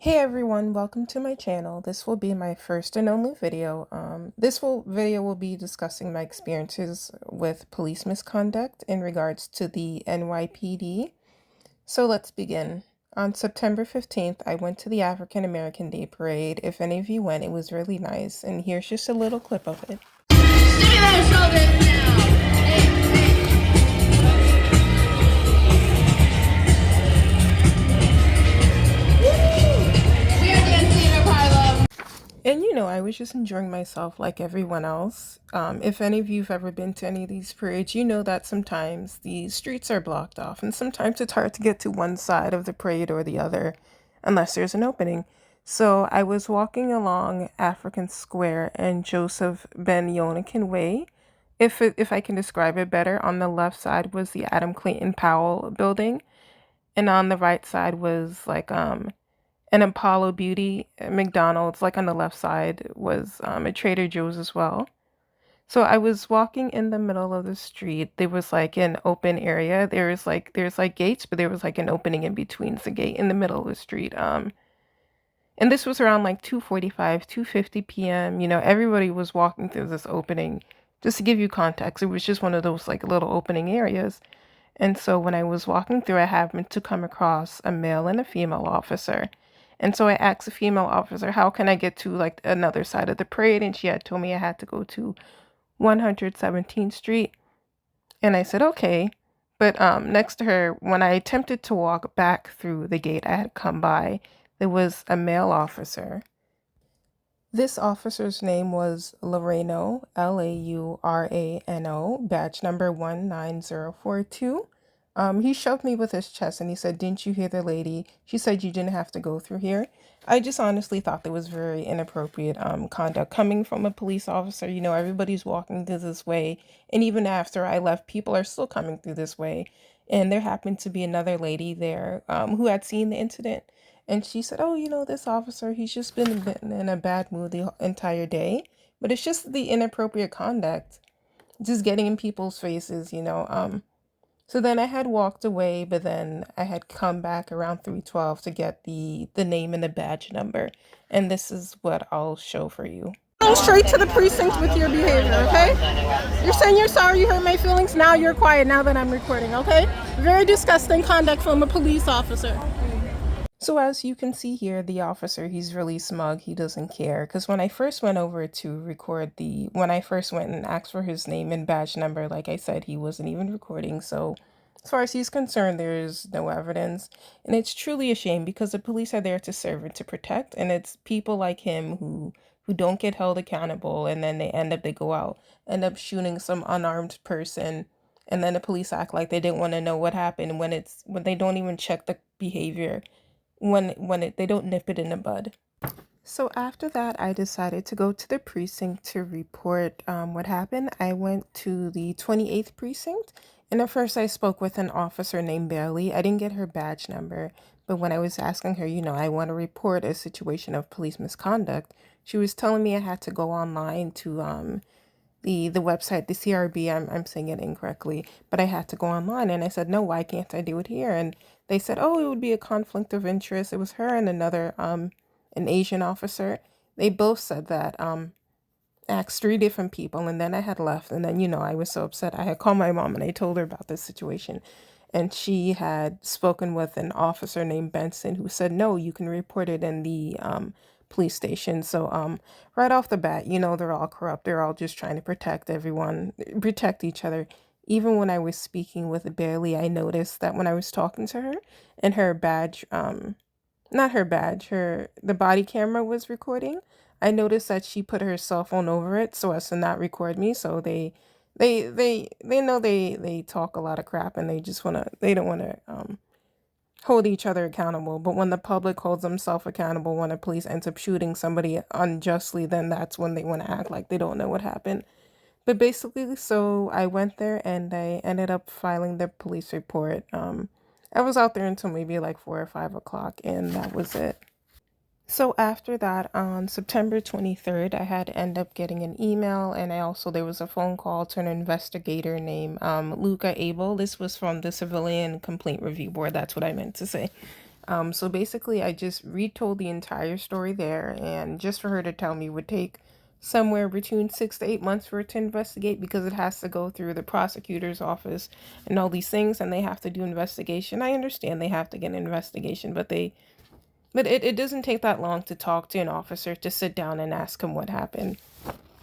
Hey everyone, welcome to my channel. This will be my first and only video. Video will be discussing my experiences with police misconduct in regards to the NYPD. So let's begin. On September 15th, I went to the African American Day Parade. If any of you went, it was really nice, and here's just a little clip of it. Give me those shoulders now! And I was just enjoying myself like everyone else. If any of you have ever been to any of these parades, you know that sometimes the streets are blocked off and sometimes it's hard to get to one side of the parade or the other unless there's an opening. So I was walking along African Square and Joseph Ben Yonakin Way. If I can describe it better, on the left side was the Adam Clayton Powell building, and on the right side was like an Apollo Beauty McDonald's. Like on the left side was a Trader Joe's as well. So I was walking in the middle of the street. There was like an open area. There's like gates, but there was like an opening in between the gate in the middle of the street. And this was around like 2:45, 2:50 p.m. Everybody was walking through this opening. Just to give you context, it was just one of those like little opening areas. And so when I was walking through, I happened to come across a male and a female officer. And so I asked the female officer, how can I get to like another side of the parade? And she had told me I had to go to 117th Street. And I said, okay. But next to her, when I attempted to walk back through the gate I had come by, there was a male officer. This officer's name was Laurano, Laurano, badge number 19042. He shoved me with his chest and he said, "Didn't you hear the lady? She said you didn't have to go through here." I just honestly thought that was very inappropriate conduct coming from a police officer. Everybody's walking through this way, and even after I left, people are still coming through this way. And there happened to be another lady there who had seen the incident. And she said, "Oh, this officer, he's just been in a bad mood the entire day." But it's just the inappropriate conduct, just getting in people's faces. So then I had walked away, but then I had come back around 3:12 to get the name and the badge number. And this is what I'll show for you. Go straight to the precinct with your behavior, okay? You're saying you're sorry you hurt my feelings. Now you're quiet now that I'm recording, okay? Very disgusting conduct from a police officer. So as you can see here, the officer, he's really smug. He doesn't care. Because when I first went over to record when I first went and asked for his name and badge number, like I said, he wasn't even recording. So as far as he's concerned, there's no evidence. And it's truly a shame because the police are there to serve and to protect. And it's people like him who don't get held accountable. And then they go out, end up shooting some unarmed person. And then the police act like they didn't want to know what happened when they don't even check the behavior. They don't nip it in the bud. So after that, I decided to go to the precinct to report what happened. I went to the 28th precinct, and at first I spoke with an officer named Bailey. I didn't get her badge number, but when I was asking her, I want to report a situation of police misconduct, she was telling me I had to go online to the website, the CRB. I'm saying it incorrectly, but I had to go online, and I said, no, why can't I do it here? And they said, oh, it would be a conflict of interest. It was her and another an Asian officer. They both said that. Asked 3 different people, and then I had left, and then I was so upset. I had called my mom and I told her about this situation, and she had spoken with an officer named Benson who said, no, you can report it in the police station. So right off the bat, they're all corrupt. They're all just trying to protect everyone, protect each other. Even when I was speaking with Bailey, I noticed that when I was talking to her and her badge, not her badge, the body camera was recording, I noticed that she put her cell phone over it so as to not record me. So they know they talk a lot of crap, and they don't wanna hold each other accountable. But when the public holds themselves accountable, when the police ends up shooting somebody unjustly, then that's when they want to act like they don't know what happened. But basically, so I went there and I ended up filing the police report. I was out there until maybe like 4 or 5 o'clock, and that was it. So after that, on September 23rd, I had end up getting an email, and there was a phone call to an investigator named Luca Abel. This was from the Civilian Complaint Review Board. That's what I meant to say. So basically, I just retold the entire story there, and just for her to tell me would take somewhere between 6 to 8 months for it to investigate because it has to go through the prosecutor's office and all these things, and they have to do investigation. I understand they have to get an investigation, but it doesn't take that long to talk to an officer to sit down and ask him what happened.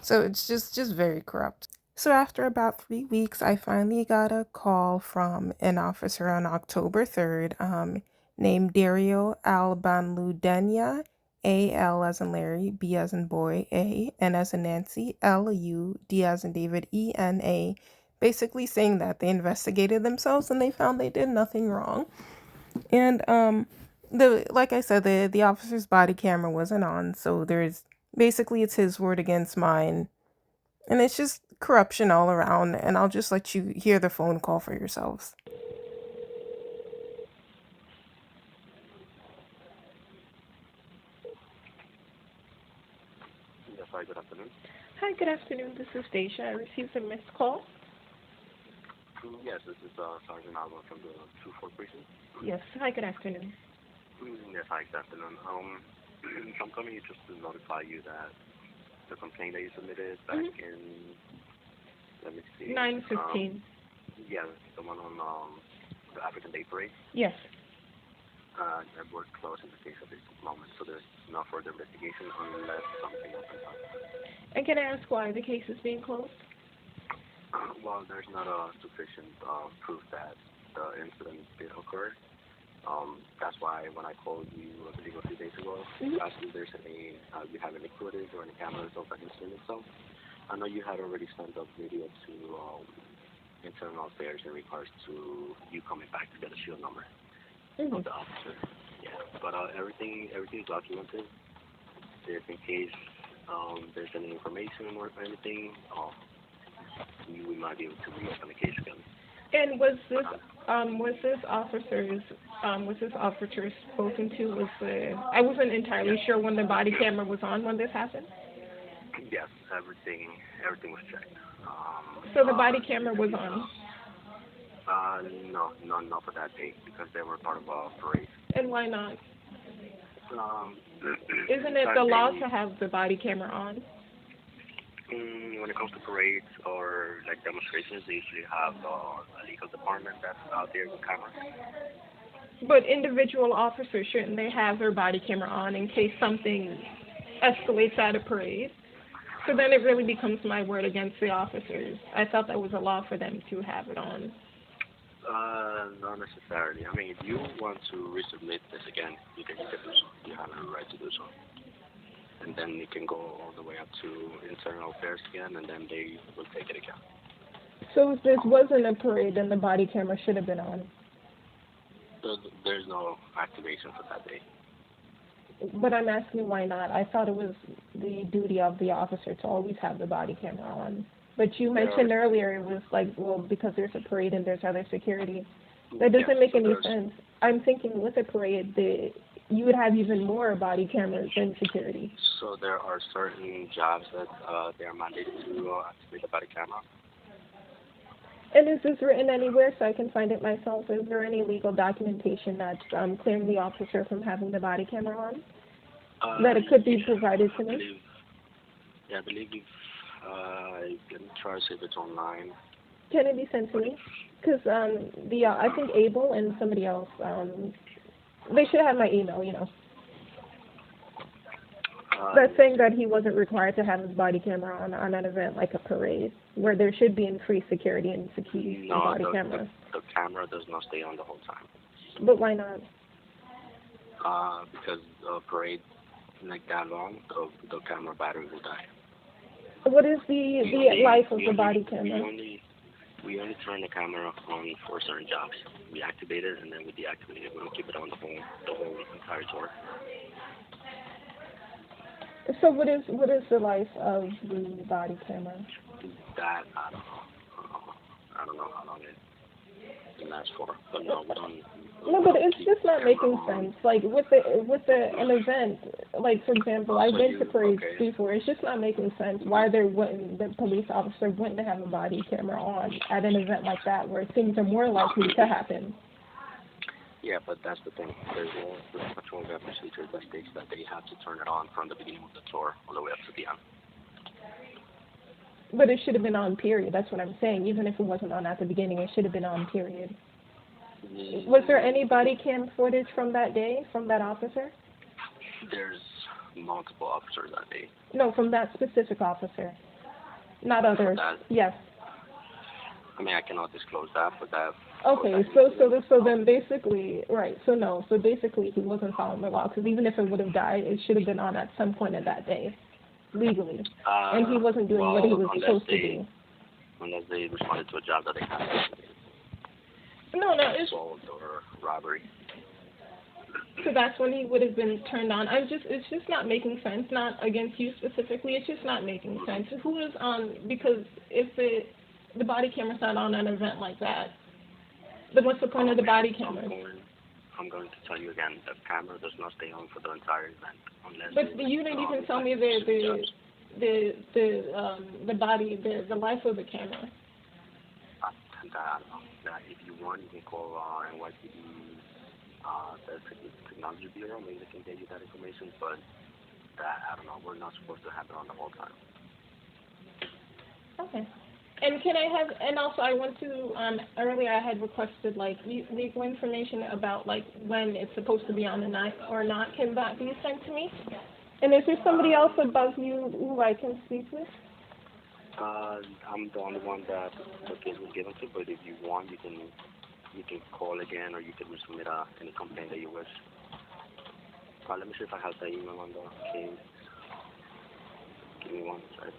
So it's just very corrupt. So after about 3 weeks, I finally got a call from an officer on October 3rd, named Dario Albanludenia, A-L as in Larry, B as in boy, A, N as in Nancy, L-U, D as in David, E-N-A, basically saying that they investigated themselves and they found they did nothing wrong. And the like I said, the officer's body camera wasn't on, so there's basically it's his word against mine. And it's just corruption all around, and I'll just let you hear the phone call for yourselves. Yes, hi, good afternoon. Hi, good afternoon. This is Deja. I received a missed call. Yes, this is Sergeant Alba from the 2-4 precinct. Yes. Hi, good afternoon. Yes, hi, good afternoon. So I'm calling you just to notify you that the complaint that you submitted back in, let me see. 9:15. Yeah, the one on the African Day Parade. Yes. That we're closing the case at this moment, so there's no further investigation unless something opens up. And can I ask why the case is being closed? Well, there's not sufficient proof that the incident did occur. That's why when I called you, I believe a few days ago, asked if there's any, you have any footage or any cameras of the incident itself. I know you had already sent a video to internal affairs in regards to you coming back to get a shield number of the officer. Yeah, but everything's documented. Just in case there's any information or anything, we might be able to reopen the case again. And was this officer spoken to? I wasn't entirely sure when the body camera was on when this happened. Yes, everything was checked. So the body camera was on. No, not for that day because they were part of a parade. And why not? Isn't it Because the law to have the body camera on? When it comes to parades or like demonstrations, they usually have a legal department that's out there with cameras. But individual officers, shouldn't they have their body camera on in case something escalates at a parade? So then it really becomes my word against the officers. I thought that was a law for them to have it on. Not necessarily. I mean, if you want to resubmit this again, you can do so. You have the right to do so. And then it can go all the way up to internal affairs again, and then they will take it again. So if this wasn't a parade, then the body camera should have been on. There's no activation for that day. But I'm asking why not. I thought it was the duty of the officer to always have the body camera on. But you mentioned earlier it was like, well, because there's a parade and there's other security. That doesn't make any sense. I'm thinking with a parade, you would have even more body cameras than security. So there are certain jobs that they are mandated to activate the body camera. And is this written anywhere so I can find it myself? Is there any legal documentation that's clearing the officer from having the body camera on? That it could be provided to me? I believe you can try to see if it's online. Can it be sent to me? Because I think Abel and somebody else, they should have my email, you know. That's saying that he wasn't required to have his body camera on an event like a parade, where there should be increased security and security body camera. The camera does not stay on the whole time. But why not? Because a parade like that long, the camera battery will die. What is the life of the body camera? We only turn the camera on for certain jobs. We activate it, and then we deactivate it. We don't keep it on the whole entire tour. So what is the life of the body camera? That I don't know how long it lasts for. But no, we don't. No, but it's just not making sense. Like with an event, like for example, I've been to parades before. It's just not making sense why the police officer wouldn't have a body camera on at an event like that where things are more likely to happen. Yeah, but that's the thing. There's a patrol guard procedure that states that they have to turn it on from the beginning of the tour all the way up to the end. But it should have been on, period. That's what I'm saying. Even if it wasn't on at the beginning, it should have been on, period. Was there any body cam footage from that day, from that officer? There's multiple officers that day. No, from that specific officer. Not others. Yes. I mean, I cannot disclose that, but that. Okay, so then basically, right, so basically he wasn't following the law, because even if it would have died, it should have been on at some point in that day, legally. And he wasn't doing what he was supposed to do. Unless they responded to a job that they had. No, it's... Assault or robbery. So that's when he would have been turned on. It's just not making sense, not against you specifically, it's just not making sense. Who is on, because if the body camera's not on an event like that, then what's the point of the body camera? I'm going to tell you again, the camera does not stay on for the entire event. But you didn't even tell me the body, the life of the camera. That if you want, you can call NYPD, the Technology Bureau. Maybe they can get you that information, but that, I don't know, we're not supposed to have it on the whole time. Okay. And can I have, and also I want to, earlier I had requested, like, legal information about, like, when it's supposed to be on the night or not. Can that be sent to me? And is there somebody else above you who I can speak with? I'm the only one that the case was given to, but if you want, you can call again, or you can submit any complaint that you wish. Let me see if I have the email on the case. Give me 1 second.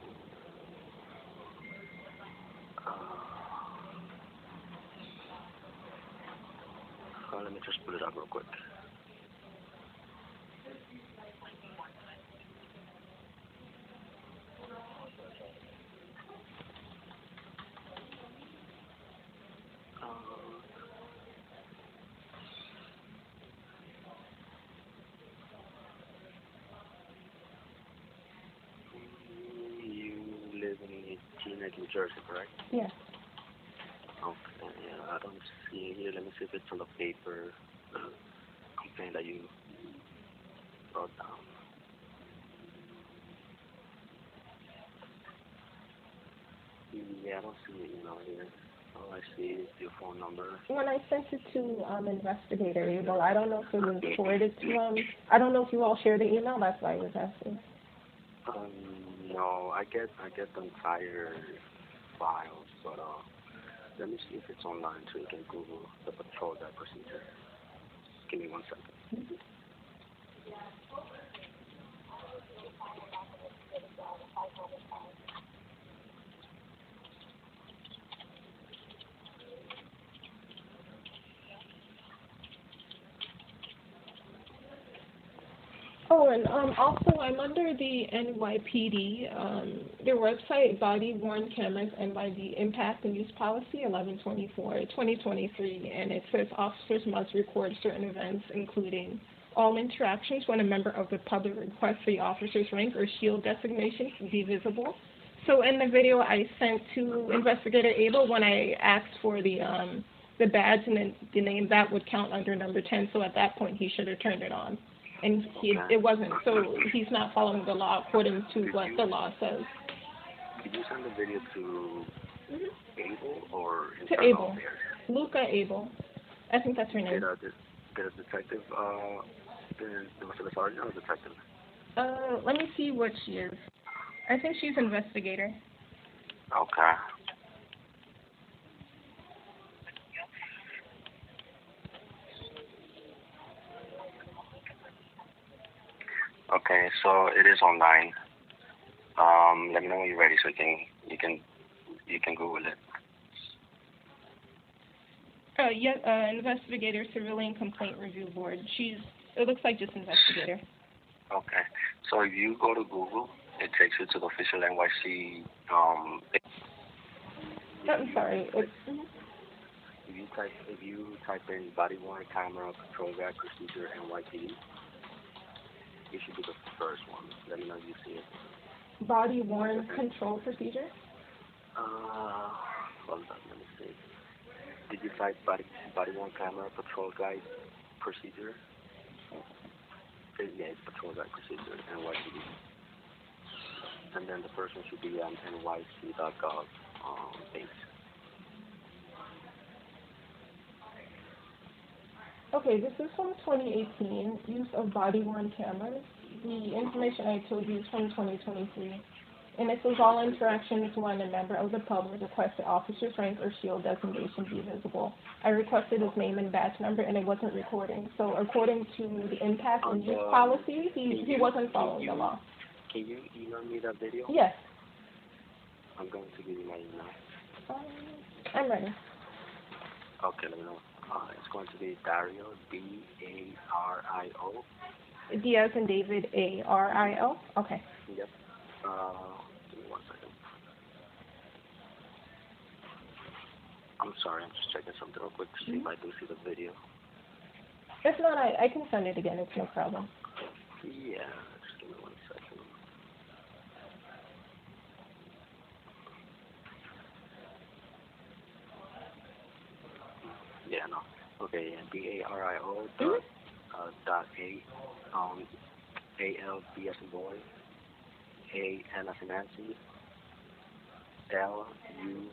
Let me just pull it up real quick. You live in Teaneck, New Jersey, correct? Yes. Okay, yeah, I don't see it here. Let me see if it's on the paper complaint that you wrote down. Yeah, I don't see your email here. All I see is your phone number. When I sent it to Investigator Abel, I don't know if it was forwarded to I don't know if you all shared the email. That's why I was asking. No, I get the entire files, but let me see if it's online so you can Google the patrol that procedure. Give me 1 second. Mm-hmm. Oh, and also I'm under the NYPD, their website, Body Worn Cameras, NYD Impact and Use Policy 11/24/2023, and it says officers must record certain events, including all interactions when a member of the public requests the officer's rank or shield designation be visible. So in the video I sent to Investigator Abel, when I asked for the badge and the name, that would count under number 10, so at that point he should have turned it on. And it wasn't, so he's not following the law according to what the law says. Did you send the video to Abel or to Abel? Luca Abel. I think that's her name. Did a detective, was it a sergeant or a detective? Let me see what she is. I think she's investigator. Okay. Okay, so it is online. Let me know when you're ready so you can Google it. Investigator Civilian Complaint Review Board. It looks like just investigator. Okay, so if you go to Google, it takes you to the official NYC. I'm sorry. If you type in body worn camera patrol guide procedure NYPD, it should be the first one. Let me know if you see it. Body worn control procedure? Hold on, let me see. Did you type body worn camera patrol guide procedure. Yeah, it's patrol back procedure, NYPD. And then the person should be on nyc.gov page. Okay, this is from 2018, use of body-worn cameras. The information I told you is from 2023. And it says all interactions when a member of the public requests the officer's rank or shield designation be visible. I requested his name and badge number, and it wasn't recording. So according to the impact and use policy, he wasn't following the law. Can you email me that video? Yes. I'm going to give you my email. I'm ready. Okay, let me know. It's going to be Dario, D-A-R-I-O. D as in David, A-R-I-O? Okay. Yep. Give me 1 second. I'm sorry, I'm just checking something real quick to see if I do see the video. If not, I can send it again. It's no problem. Yeah, just give me 1 second. Yeah, no. Okay, yeah, D-A-R-I-O dot A-L-B as in boy, A-N as in Nancy, L-U-D-E-N-A,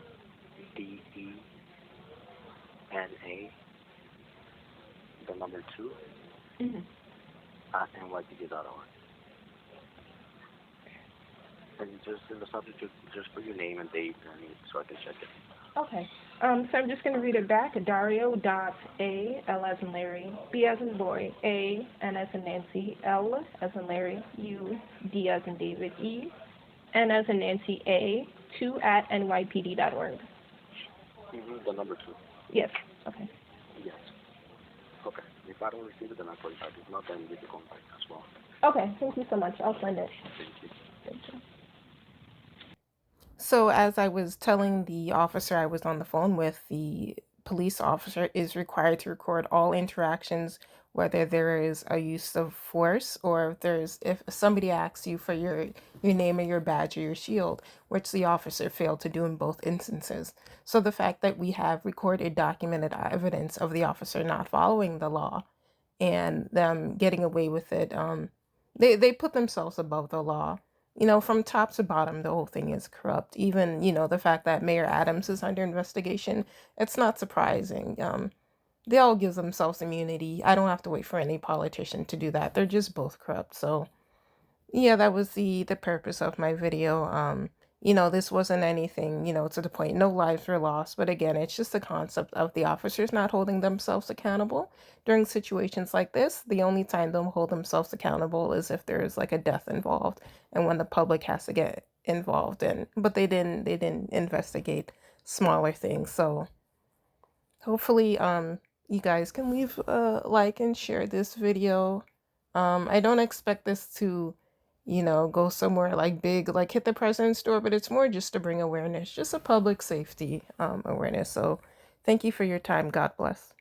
the number 2, at NYPD.org. And just in the subject, just put your name and date so I can check it. Okay. So I'm just going to read it back. Dario dot A, L as in Larry, B as in boy, A, N as in Nancy, L as in Larry, U, D as in David, E, N as in Nancy, A, 2 at NYPD.org. The number 2. Yes. Okay. Yes. Okay. If I don't receive it, then I'll call you back. If not, then you can contact as well. Okay. Thank you so much. I'll send it. Thank you. Thank you. So as I was telling the officer I was on the phone with, the police officer is required to record all interactions, whether there is a use of force or if somebody asks you for your name or your badge or your shield, which the officer failed to do in both instances. So the fact that we have recorded documented evidence of the officer not following the law and them getting away with it, they put themselves above the law. From top to bottom, the whole thing is corrupt. Even, the fact that Mayor Adams is under investigation, it's not surprising. They all give themselves immunity. I don't have to wait for any politician to do that. They're just both corrupt. So, yeah, that was the purpose of my video. This wasn't anything, to the point. No lives were lost. But again, it's just the concept of the officers not holding themselves accountable during situations like this. The only time they'll hold themselves accountable is if there's like a death involved and when the public has to get involved in. But they didn't investigate smaller things. So hopefully you guys can leave a like and share this video. I don't expect this to go somewhere like big, like hit the president's door, but it's more just to bring awareness, just a public safety awareness. So thank you for your time. God bless.